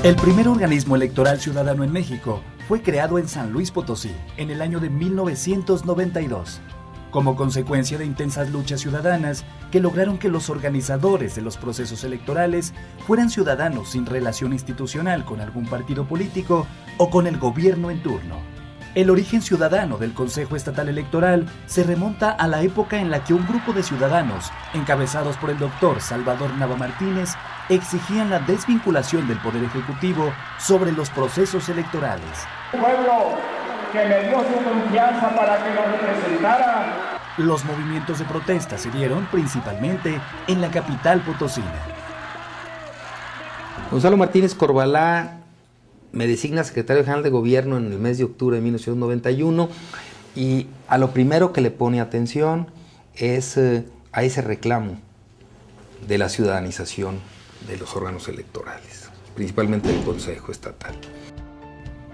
El primer organismo electoral ciudadano en México fue creado en San Luis Potosí en el año de 1992, como consecuencia de intensas luchas ciudadanas que lograron que los organizadores de los procesos electorales fueran ciudadanos sin relación institucional con algún partido político o con el gobierno en turno. El origen ciudadano del Consejo Estatal Electoral se remonta a la época en la que un grupo de ciudadanos, encabezados por el doctor Salvador Nava Martínez, exigían la desvinculación del Poder Ejecutivo sobre los procesos electorales. El pueblo que me dio su confianza para que lo representara. Los movimientos de protesta se dieron principalmente en la capital potosina. Gonzalo Martínez Corbalá me designa secretario general de gobierno en el mes de octubre de 1991 y a lo primero que le pone atención es a ese reclamo de la ciudadanización de los órganos electorales, principalmente del Consejo Estatal.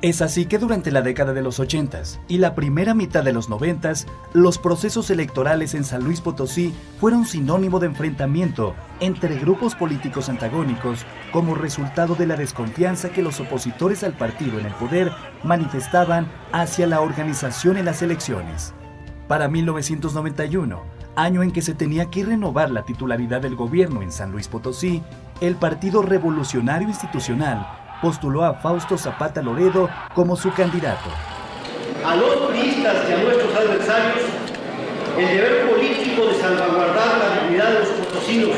Es así que durante la década de los 80s y la primera mitad de los 90s, los procesos electorales en San Luis Potosí fueron sinónimo de enfrentamiento entre grupos políticos antagónicos como resultado de la desconfianza que los opositores al partido en el poder manifestaban hacia la organización en las elecciones. Para 1991, año en que se tenía que renovar la titularidad del gobierno en San Luis Potosí, el Partido Revolucionario Institucional postuló a Fausto Zapata Loredo como su candidato. A los priistas y a nuestros adversarios, el deber político de salvaguardar la dignidad de los potosinos.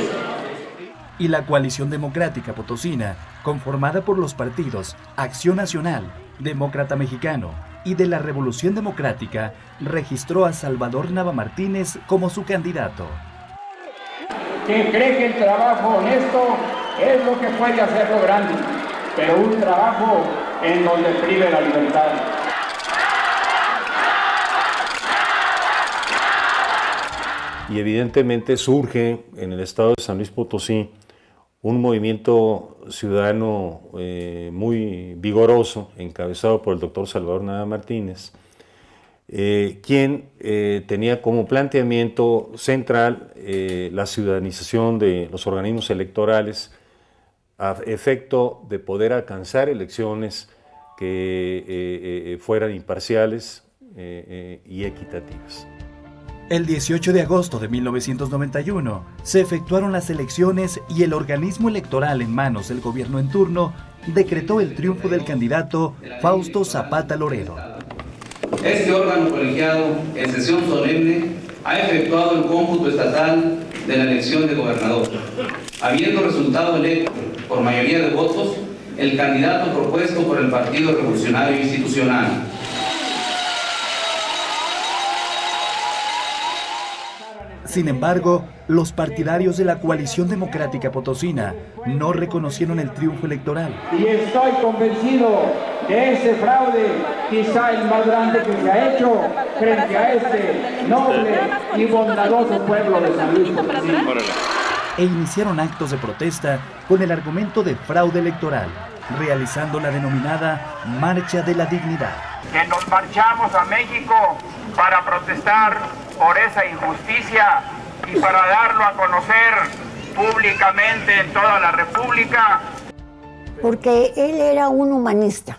Y la Coalición Democrática Potosina, conformada por los partidos Acción Nacional, Demócrata Mexicano y de la Revolución Democrática, registró a Salvador Nava Martínez como su candidato. Que cree que el trabajo honesto es lo que puede hacerlo grande, pero un trabajo en donde prive la libertad. Y evidentemente surge en el estado de San Luis Potosí un movimiento ciudadano muy vigoroso, encabezado por el doctor Salvador Nava Martínez, quien tenía como planteamiento central la ciudadanización de los organismos electorales a efecto de poder alcanzar elecciones que fueran imparciales y equitativas. El 18 de agosto de 1991 se efectuaron las elecciones y el organismo electoral en manos del gobierno en turno decretó el triunfo del candidato Fausto Zapata Loredo. Este órgano colegiado, en sesión solemne, ha efectuado el cómputo estatal de la elección de gobernador, habiendo resultado electo por mayoría de votos el candidato propuesto por el Partido Revolucionario Institucional. Sin embargo, los partidarios de la Coalición Democrática Potosina no reconocieron el triunfo electoral. Y estoy convencido de ese fraude, quizá el más grande que se ha hecho frente a este noble y bondadoso pueblo de San Luis Potosí. E iniciaron actos de protesta con el argumento de fraude electoral, realizando la denominada Marcha de la Dignidad. Que nos marchamos a México para protestar por esa injusticia y para darlo a conocer públicamente en toda la República. Porque él era un humanista.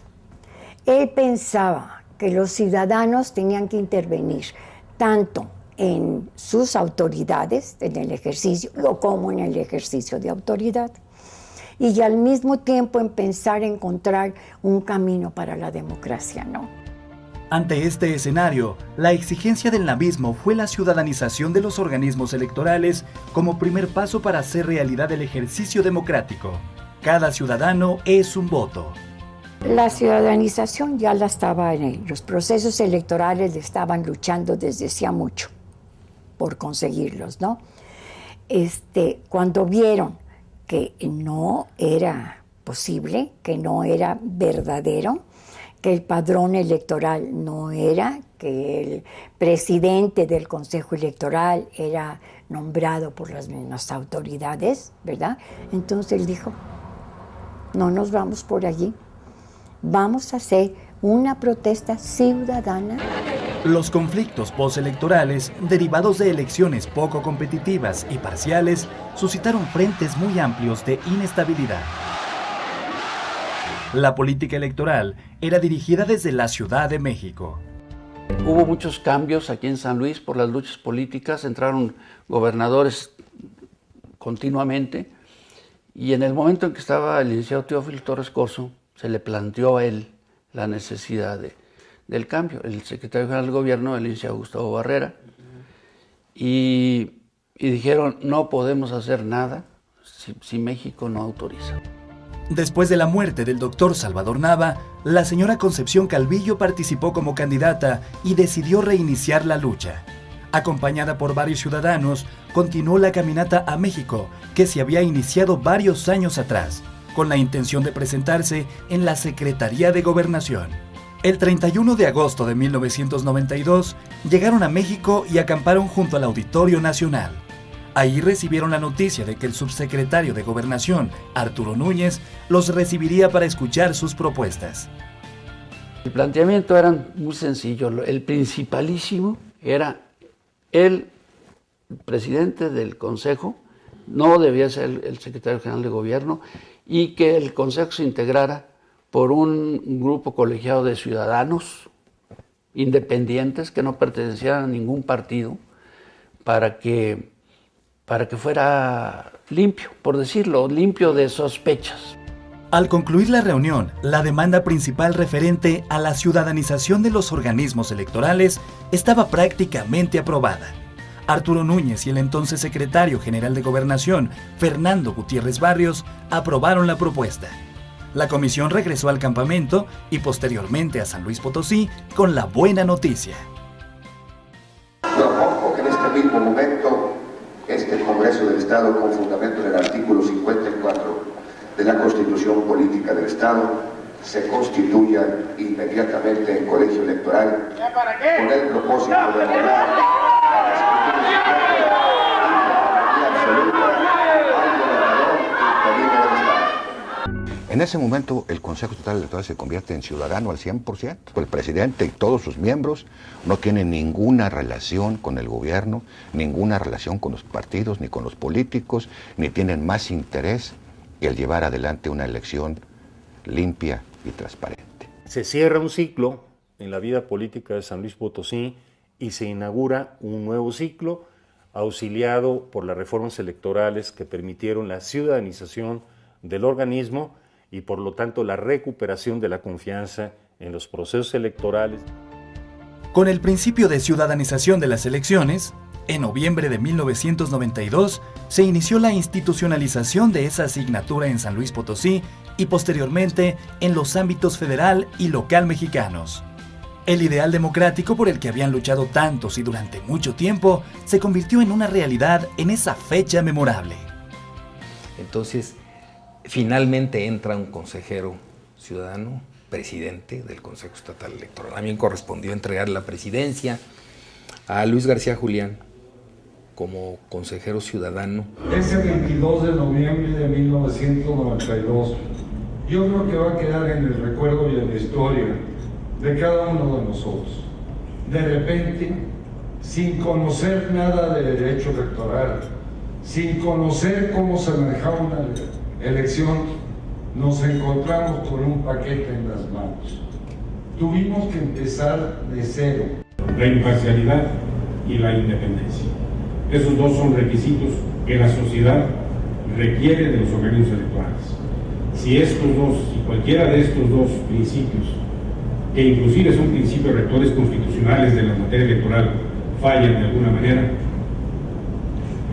Él pensaba que los ciudadanos tenían que intervenir tanto en sus autoridades, en el ejercicio, como en el ejercicio de autoridad. Y al mismo tiempo en pensar encontrar un camino para la democracia, ¿no? Ante este escenario, la exigencia del navismo fue la ciudadanización de los organismos electorales como primer paso para hacer realidad el ejercicio democrático. Cada ciudadano es un voto. La ciudadanización ya la estaba en los procesos electorales, le estaban luchando desde hacía mucho por conseguirlos, ¿no? Cuando vieron que no era posible, que no era verdadero, que el padrón electoral no era, que el presidente del Consejo Electoral era nombrado por las mismas autoridades, ¿verdad? Entonces él dijo, no nos vamos por allí, vamos a hacer una protesta ciudadana. Los conflictos postelectorales, derivados de elecciones poco competitivas y parciales, suscitaron frentes muy amplios de inestabilidad. La política electoral era dirigida desde la Ciudad de México. Hubo muchos cambios aquí en San Luis por las luchas políticas, entraron gobernadores continuamente y en el momento en que estaba el licenciado Teófilo Torres Corzo, se le planteó a él la necesidad del cambio. El secretario general del gobierno, el licenciado Gustavo Barrera, y dijeron, no podemos hacer nada si México no autoriza. Después de la muerte del doctor Salvador Nava, la señora Concepción Calvillo participó como candidata y decidió reiniciar la lucha. Acompañada por varios ciudadanos, continuó la caminata a México, que se había iniciado varios años atrás, con la intención de presentarse en la Secretaría de Gobernación. El 31 de agosto de 1992, llegaron a México y acamparon junto al Auditorio Nacional. Ahí recibieron la noticia de que el subsecretario de Gobernación, Arturo Núñez, los recibiría para escuchar sus propuestas. El planteamiento era muy sencillo. El principalísimo era el presidente del Consejo, no debía ser el secretario general de Gobierno, y que el Consejo se integrara por un grupo colegiado de ciudadanos independientes que no pertenecieran a ningún partido para que fuera limpio, por decirlo, limpio de sospechas. Al concluir la reunión, la demanda principal referente a la ciudadanización de los organismos electorales estaba prácticamente aprobada. Arturo Núñez y el entonces secretario general de Gobernación, Fernando Gutiérrez Barrios, aprobaron la propuesta. La comisión regresó al campamento y posteriormente a San Luis Potosí con la buena noticia. Propongo que en este mismo momento este Congreso del Estado, con fundamento en el artículo 54 de la Constitución Política del Estado, se constituya inmediatamente en colegio electoral con el propósito de abordar a las En ese momento el Consejo Estatal Electoral se convierte en ciudadano al 100%. El presidente y todos sus miembros no tienen ninguna relación con el gobierno, ninguna relación con los partidos ni con los políticos, ni tienen más interés que el llevar adelante una elección limpia y transparente. Se cierra un ciclo en la vida política de San Luis Potosí y se inaugura un nuevo ciclo auxiliado por las reformas electorales que permitieron la ciudadanización del organismo y por lo tanto la recuperación de la confianza en los procesos electorales. Con el principio de ciudadanización de las elecciones, en noviembre de 1992 se inició la institucionalización de esa asignatura en San Luis Potosí y posteriormente en los ámbitos federal y local mexicanos. El ideal democrático por el que habían luchado tantos y durante mucho tiempo se convirtió en una realidad en esa fecha memorable. Entonces, finalmente entra un consejero ciudadano, presidente del Consejo Estatal Electoral. A mí me correspondió entregar la presidencia a Luis García Julián como consejero ciudadano. Ese 22 de noviembre de 1992, yo creo que va a quedar en el recuerdo y en la historia de cada uno de nosotros. De repente, sin conocer nada de derecho electoral, sin conocer cómo se manejaba una elección, nos encontramos con un paquete en las manos. Tuvimos que empezar de cero. La imparcialidad y la independencia. Esos dos son requisitos que la sociedad requiere de los organismos electorales. Si estos dos, si cualquiera de estos dos principios, que inclusive son principios rectores constitucionales de la materia electoral, fallan de alguna manera,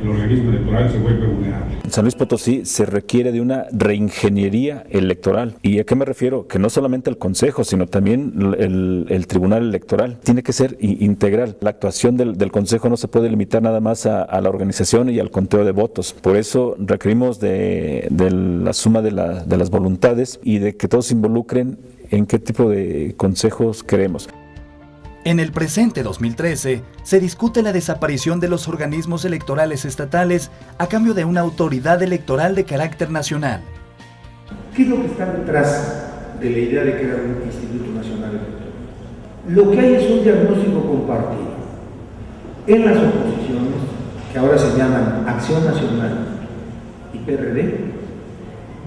el organismo electoral se vuelve vulnerable. En San Luis Potosí se requiere de una reingeniería electoral. ¿Y a qué me refiero? Que no solamente el Consejo, sino también el Tribunal Electoral. Tiene que ser integral. La actuación del Consejo no se puede limitar nada más a la organización y al conteo de votos. Por eso requerimos de la suma de las voluntades y de que todos se involucren en qué tipo de consejos queremos. En el presente 2013, se discute la desaparición de los organismos electorales estatales a cambio de una autoridad electoral de carácter nacional. ¿Qué es lo que está detrás de la idea de crear un Instituto Nacional Electoral? Lo que hay es un diagnóstico compartido en las oposiciones, que ahora se llaman Acción Nacional y PRD,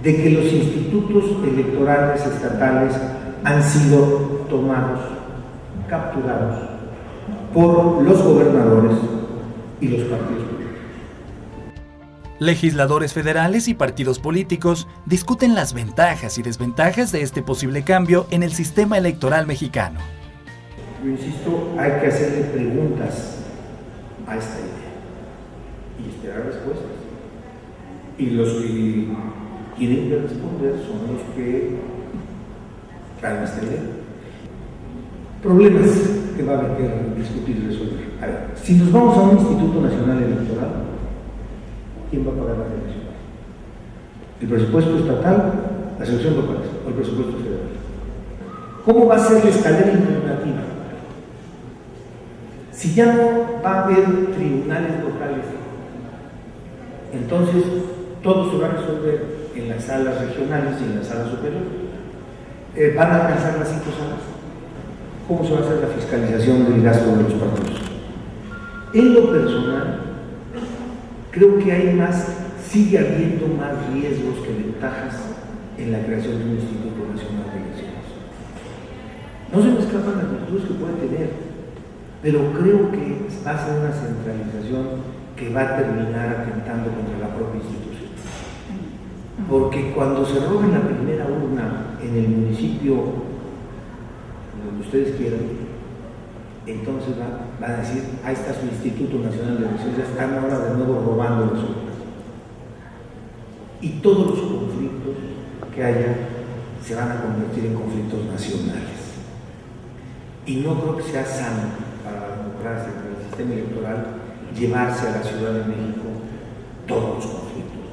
de que los institutos electorales estatales han sido tomados, capturados por los gobernadores y los partidos políticos. Legisladores federales y partidos políticos discuten las ventajas y desventajas de este posible cambio en el sistema electoral mexicano. Yo insisto, hay que hacerle preguntas a esta idea y esperar respuestas. Y los que quieren responder son los que traen esta idea. Problemas que va a haber que discutir y resolver. A ver, si nos vamos a un Instituto Nacional Electoral, ¿quién va a pagar las elecciones? ¿El presupuesto estatal, las elecciones locales o el presupuesto federal? ¿Cómo va a ser la escalera impugnativa? Si ya no va a haber tribunales locales, entonces todo se va a resolver en las salas regionales y en la sala superior. ¿Van a alcanzar las 5 salas? ¿Cómo se va a hacer la fiscalización del gasto de los partidos? En lo personal, creo que sigue habiendo más riesgos que ventajas en la creación de un Instituto Nacional de Elecciones. No se me escapan las virtudes que puede tener, pero creo que va a ser una centralización que va a terminar atentando contra la propia institución. Porque cuando se roben la primera urna en el municipio donde ustedes quieran, entonces van a decir, ahí está su Instituto Nacional de Elecciones, ya están ahora de nuevo robando las urnas. Y todos los conflictos que haya se van a convertir en conflictos nacionales. Y no creo que sea sano para la democracia, para el sistema electoral, llevarse a la Ciudad de México todos los conflictos.